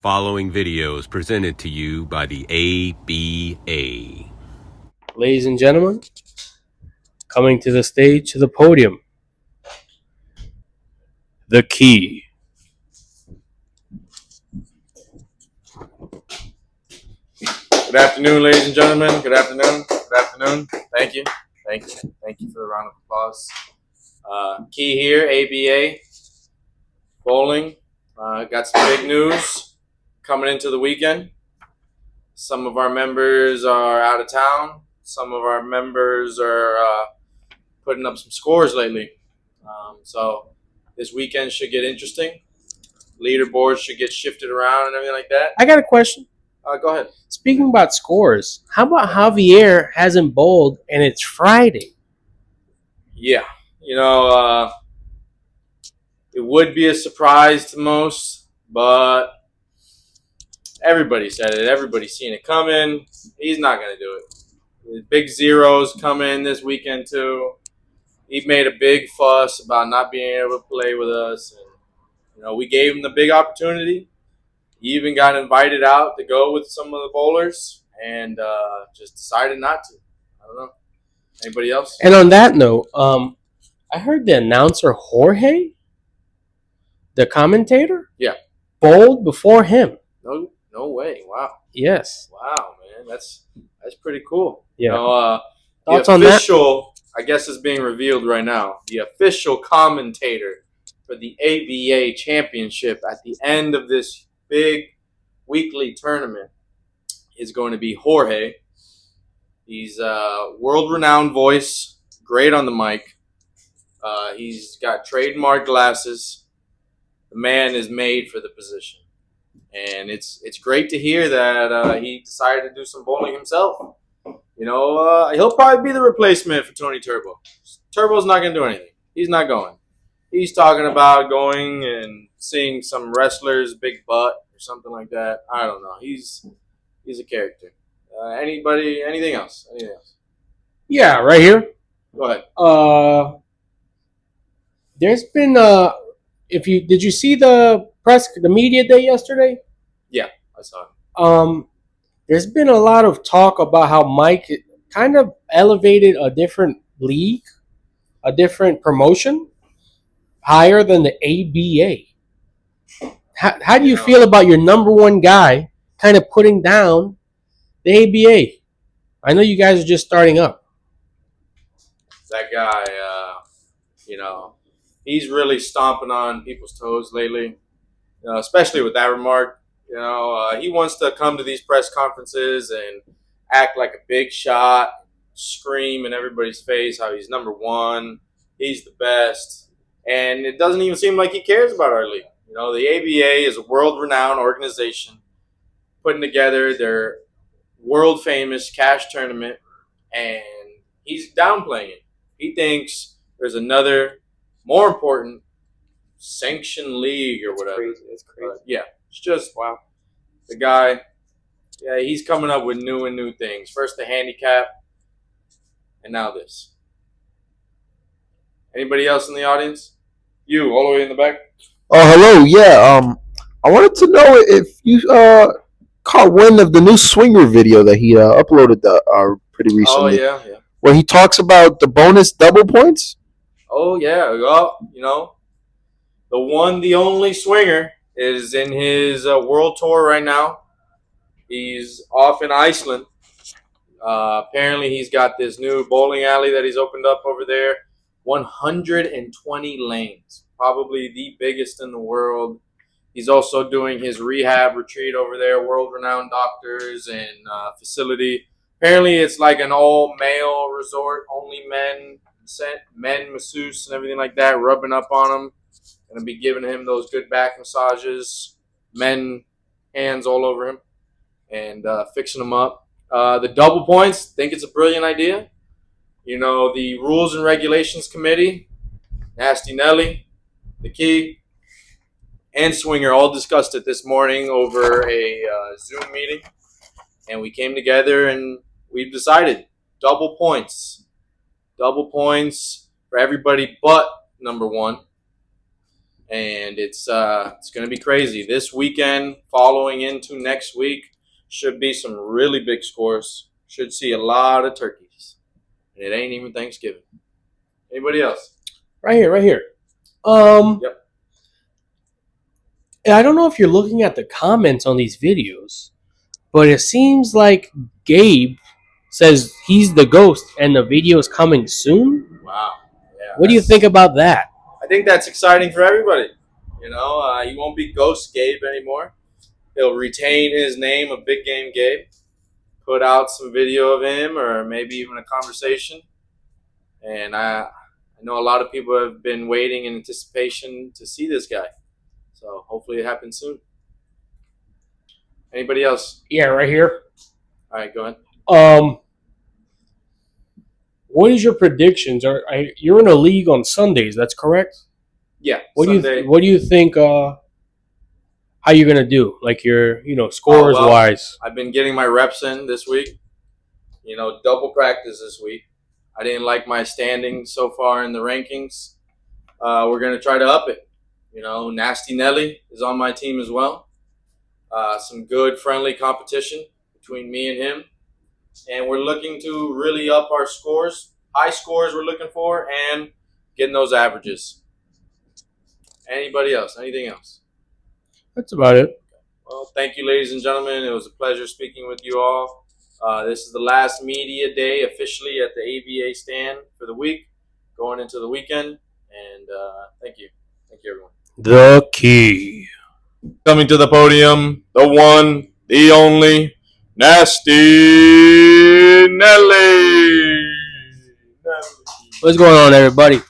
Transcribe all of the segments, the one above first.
Following video is presented to you by the ABA. Ladies and gentlemen, coming to the stage, to the podium, the Key. Good afternoon, ladies and gentlemen. Good afternoon. Good afternoon. Thank you. Thank you. Thank you for the round of applause. Key here, ABA. Bowling. Got some big news coming into the weekend. Some of our members are out of town. Some of our members are putting up some scores lately. So this weekend should get interesting. Leaderboards should get shifted around and everything like that. I got a question. Go ahead. Speaking about scores, how about Javier hasn't bowled and it's Friday? Yeah. It would be a surprise to most, but everybody said it. Everybody's seen it coming. He's not going to do it. The big zeros come in this weekend, too. He made a big fuss about not being able to play with us. And, we gave him the big opportunity. He even got invited out to go with some of the bowlers and just decided not to. I don't know. Anybody else? And on that note, I heard the announcer Jorge, the commentator, bowled before him. No way. Wow. Yes. Wow, man. That's pretty cool. Yeah. Thoughts on that? I guess is being revealed right now. The official commentator for the ABA championship at the end of this big weekly tournament is going to be Jorge. He's a world-renowned voice, great on the mic. He's got trademark glasses. The man is made for the position. And it's great to hear that he decided to do some bowling himself. He'll probably be the replacement for Tony Turbo. Turbo's not going to do anything. He's not going. He's talking about going and seeing some wrestler's big butt or something like that. I don't know. He's a character. Anything else? Yeah, right here. Go ahead. There's been did you see the media day yesterday? Yeah, I saw it. There's been a lot of talk about how Mike kind of elevated a different league, a different promotion, higher than the ABA. How do you feel about your number one guy kind of putting down the ABA? I know you guys are just starting up. That guy, he's really stomping on people's toes lately, especially with that remark. He wants to come to these press conferences and act like a big shot, scream in everybody's face how he's number one, he's the best, and it doesn't even seem like he cares about our league. The ABA is a world-renowned organization putting together their world-famous cash tournament, and he's downplaying it. He thinks there's another more important sanctioned league or whatever. It's crazy. It's just, wow. The guy, he's coming up with new things. First the handicap, and now this. Anybody else in the audience? You, all the way in the back? Hello. Yeah. I wanted to know if you caught wind of the new Swinger video that he uploaded pretty recently. Oh, yeah. Where he talks about the bonus double points? Oh, yeah. Well, the only Swinger is in his world tour right now. He's off in Iceland. Apparently, he's got this new bowling alley that he's opened up over there. 120 lanes, probably the biggest in the world. He's also doing his rehab retreat over there, world-renowned doctors and facility. Apparently, it's like an all-male resort, only men masseuse and everything like that, rubbing up on him. Going to be giving him those good back massages, men hands all over him, and fixing him up. The double points, think it's a brilliant idea. The Rules and Regulations Committee, Nasty Nelly, the Key, and Swinger all discussed it this morning over a Zoom meeting. And we came together and we've decided double points. Double points for everybody but number one. and it's going to be crazy. This weekend, following into next week, should be some really big scores. Should see a lot of turkeys, and it ain't even Thanksgiving. Anybody else? Right here. Yep. I don't know if you're looking at the comments on these videos, but it seems like Gabe says he's the ghost and the video is coming soon. Wow. Yeah. What do you think about that? I think that's exciting for everybody. You know, he won't be Ghost Gabe anymore. He'll retain his name of Big Game Gabe. Put out some video of him, or maybe even a conversation. And I know a lot of people have been waiting in anticipation to see this guy. So hopefully it happens soon. Anybody else? Yeah, right here. All right, go ahead. What is your predictions? You're in a league on Sundays? That's correct. Yeah. What Sunday. do you think? How you're gonna do? Like your scores wise. I've been getting my reps in this week. You know, double practice this week. I didn't like my standing so far in the rankings. We're gonna try to up it. You know, Nasty Nelly is on my team as well. Some good friendly competition between me and him. And we're looking to really up our scores. High scores we're looking for, and getting those averages. Anybody else? Anything else? That's about it. Well, thank you, ladies and gentlemen. It was a pleasure speaking with you all. This is the last media day officially at the ABA stand for the week, going into the weekend. And thank you. Thank you, everyone. The Key. Coming to the podium, the one, the only, Nasty Nelly. What's going on, everybody?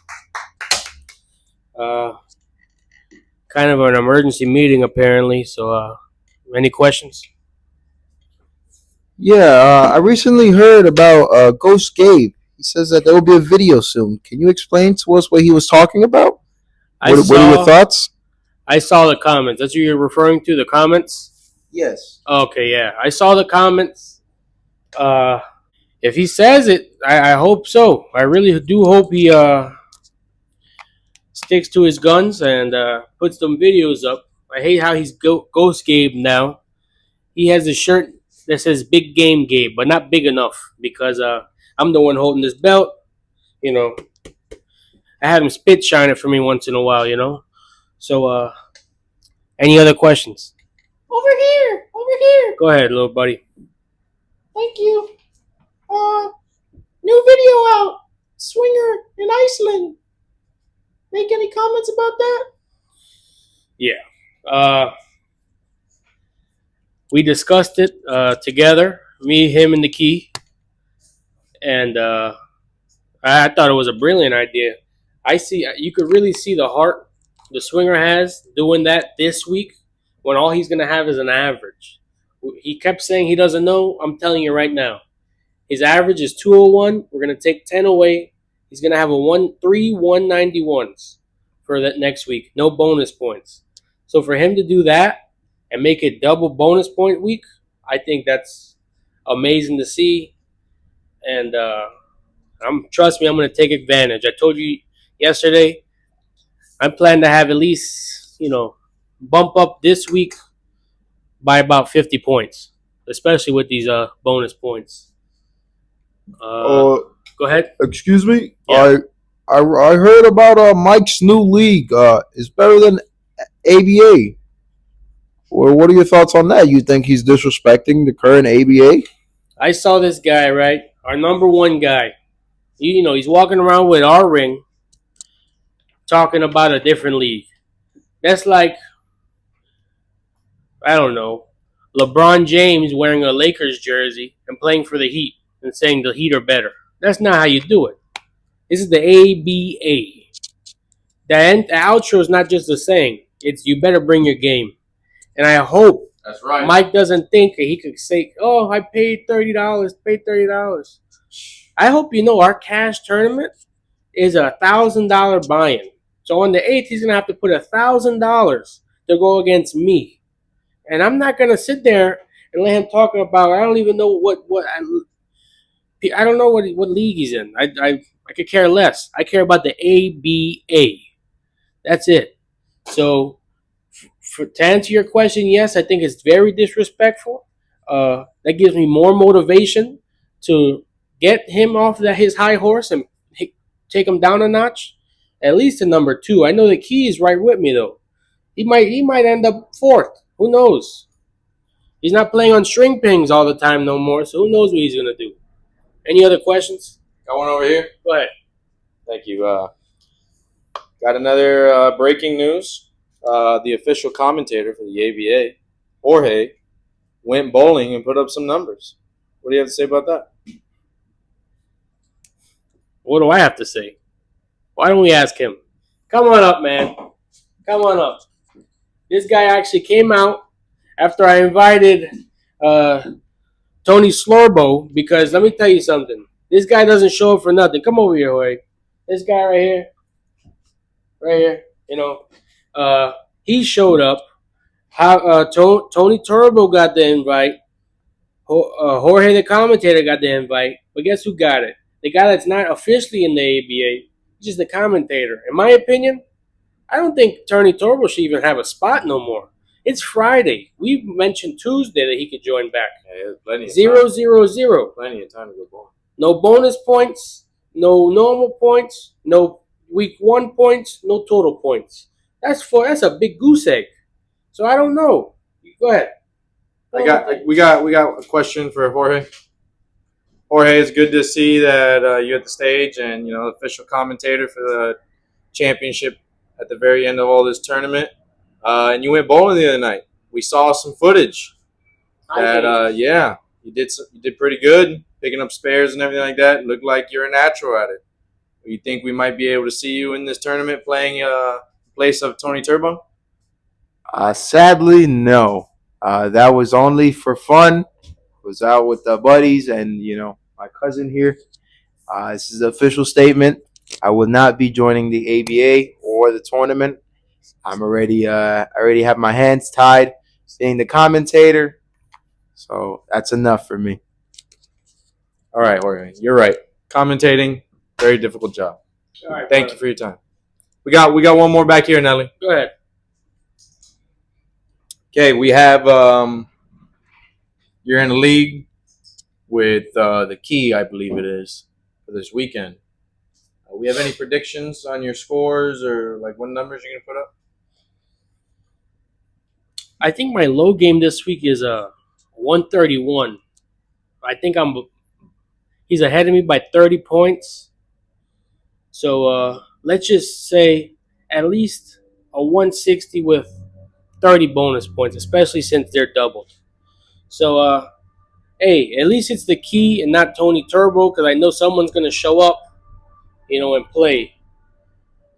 Kind of an emergency meeting, apparently. So, any questions? Yeah, I recently heard about Ghost Gabe. He says that there will be a video soon. Can you explain to us what he was talking about? What are your thoughts? I saw the comments. That's what you're referring to, the comments? Yes. Okay, yeah. I saw the comments. If he says it, I hope so. I really do hope he sticks to his guns and puts some videos up. I hate how he's Ghost Gabe now. He has a shirt that says Big Game Gabe, but not big enough because I'm the one holding this belt. You know, I have him spit shine it for me once in a while, you know. So, any other questions? Over here. Go ahead, little buddy. Thank you. New video out. Swinger in Iceland. Make any comments about that? Yeah. We discussed it together, me, him, and the Key. And I thought it was a brilliant idea. You could really see the heart the Swinger has doing that this week when all he's going to have is an average. He kept saying he doesn't know. I'm telling you right now. His average is 201. We're going to take 10 away. He's going to have 3 191s for that next week. No bonus points. So for him to do that and make it double bonus point week, I think that's amazing to see. And trust me, I'm going to take advantage. I told you yesterday, I plan to have at least, bump up this week by about 50 points, especially with these bonus points. Go ahead. Excuse me? Yeah. I heard about Mike's new league. It's better than ABA. Well, what are your thoughts on that? You think he's disrespecting the current ABA? I saw this guy, right? Our number one guy. He's walking around with our ring talking about a different league. That's like, I don't know, LeBron James wearing a Lakers jersey and playing for the Heat and saying the Heat are better. That's not how you do it. This is the ABA. The outro is not just a saying. It's you better bring your game. And I hope That's right. Mike doesn't think that he could say, oh, I paid $30. I hope our cash tournament is $1,000 buy-in. So on the 8th, he's going to have to put $1,000 to go against me. And I'm not going to sit there and let him talk about, I don't even know I don't know what league he's in. I could care less. I care about the ABA. That's it. So, to answer your question, yes, I think it's very disrespectful. That gives me more motivation to get him off his high horse and take him down a notch, at least to number 2. I know the Key is right with me though. He might end up 4th. Who knows? He's not playing on string pings all the time no more, so who knows what he's gonna do. Any other questions? Got one over here. Go ahead. Thank you. Got another breaking news. The official commentator for the ABA, Jorge, went bowling and put up some numbers. What do you have to say about that? What do I have to say? Why don't we ask him? Come on up, man. Come on up. This guy actually came out after I invited Tony Slorbo, because let me tell you something. This guy doesn't show up for nothing. Come over here, Jorge. This guy right here. Right here. You know, he showed up. Tony Turbo got the invite. Jorge, the commentator, got the invite. But guess who got it? The guy that's not officially in the ABA, just the commentator. In my opinion, I don't think Tony Turbo should even have a spot no more. It's Friday. We mentioned Tuesday that he could join back. Yeah, plenty of 0-0-0. Plenty of time to go bowling. No bonus points, no normal points, no week 1 points, no total points. That's a big goose egg. So I don't know. Go ahead. We got a question for Jorge. Jorge, it's good to see that you're at the stage and official commentator for the championship at the very end of all this tournament. And you went bowling the other night. We saw some footage. You did pretty good, picking up spares and everything like that. It looked like you're a natural at it. You think we might be able to see you in this tournament playing in place of Tony Turbo? Sadly, no. That was only for fun. I was out with the buddies and my cousin here. This is an official statement. I will not be joining the ABA or the tournament. I'm already I already have my hands tied being the commentator. So that's enough for me. All right, Jorge, you're right. Commentating, very difficult job. All right, Thank you for your time. We got one more back here, Nelly. Go ahead. Okay, we have you're in a league with the Key, I believe it is, for this weekend. We have any predictions on your scores or like what numbers you're gonna put up? I think my low game this week is 131. I think he's ahead of me by 30 points. So let's just say at least a 160 with 30 bonus points, especially since they're doubled. So hey, at least it's the Key and not Tony Turbo, because I know someone's gonna show up, and play.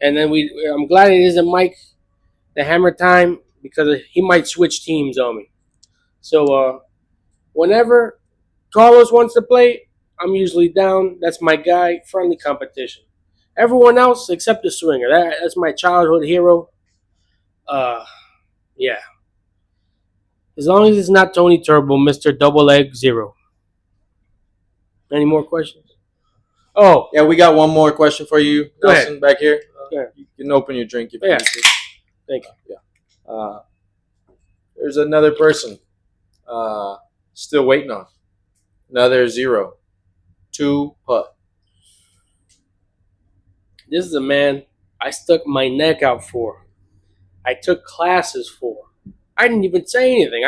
And then I'm glad it isn't Mike, the Hammer Time, because he might switch teams on me. So whenever Carlos wants to play, I'm usually down. That's my guy. Friendly competition. Everyone else except the Swinger. That's my childhood hero. Yeah. As long as it's not Tony Turbo, Mr. Double Egg Zero. Any more questions? Oh, Yeah, we got one more question for you, Go ahead. Nelson, back here. Go ahead. You can open your drink if you Yeah. need to. Thank you. There's another person still waiting on. Another 0-2 putt. This is a man I stuck my neck out for. I took classes for. I didn't even say anything.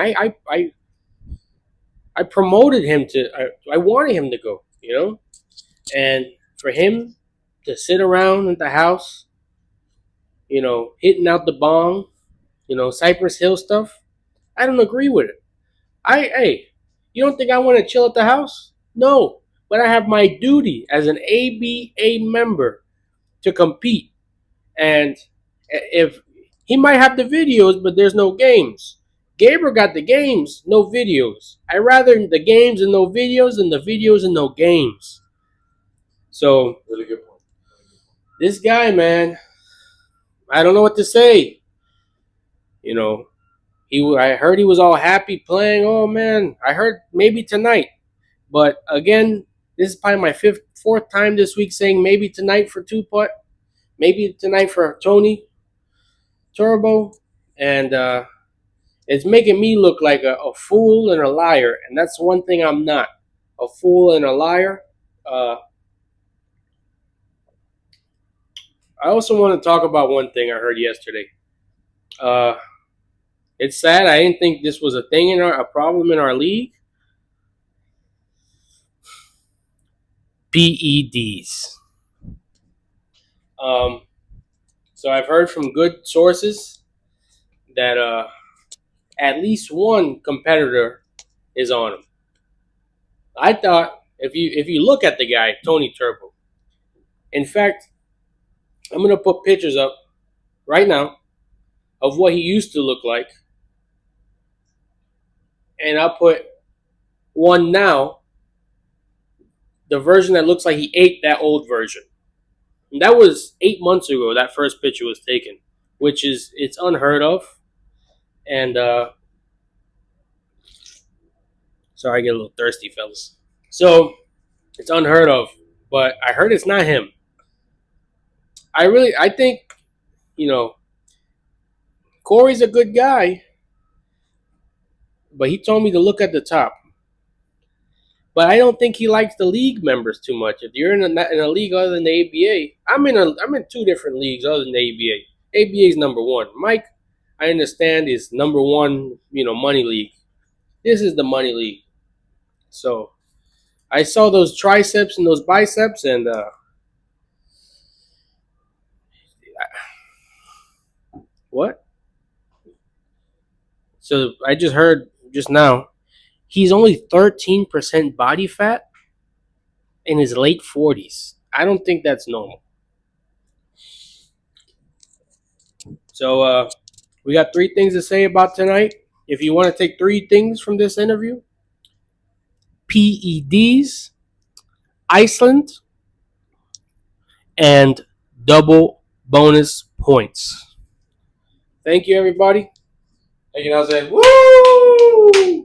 I promoted him I wanted him to go, And for him to sit around at the house, hitting out the bong, Cypress Hill stuff, I don't agree with it. Hey, you don't think I want to chill at the house? No, but I have my duty as an ABA member to compete. And if he might have the videos, but there's no games. Gabriel got the games, no videos. I rather the games and no videos than the videos and no games. So Really good point. this guy, man, I don't know what to say. I heard he was all happy playing. Oh man, I heard maybe tonight. But again, this is probably my fourth time this week saying maybe tonight for 2 putt, maybe tonight for Tony. Turbo, and it's making me look like a fool and a liar, and that's one thing I'm not. A fool and a liar. I also want to talk about one thing I heard yesterday. It's sad. I didn't think this was a thing a problem in our league. PEDs. So I've heard from good sources that at least one competitor is on him. I thought if you look at the guy, Tony Turbo. In fact, I'm gonna put pictures up right now of what he used to look like, and I'll put one now, the version that looks like he ate that old version. And that was 8 months ago. That first picture was taken, which is it's unheard of. And sorry, I get a little thirsty, fellas. So it's unheard of, but I heard it's not him. I think, Corey's a good guy, but he told me to look at the top. But I don't think he likes the league members too much. If you're in a league other than the ABA, I'm in 2 different leagues other than the ABA. ABA is number 1. Mike, I understand, is number 1, money league. This is the money league. So I saw those triceps and those biceps, and what? So I just heard just now, he's only 13% body fat in his late 40s. I don't think that's normal. So we got 3 things to say about tonight. If you want to take 3 things from this interview: PEDs, Iceland, and double bonus points. Thank you, everybody. Thank you, Nelson. Woo!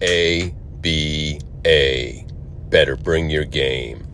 ABA. Better bring your game.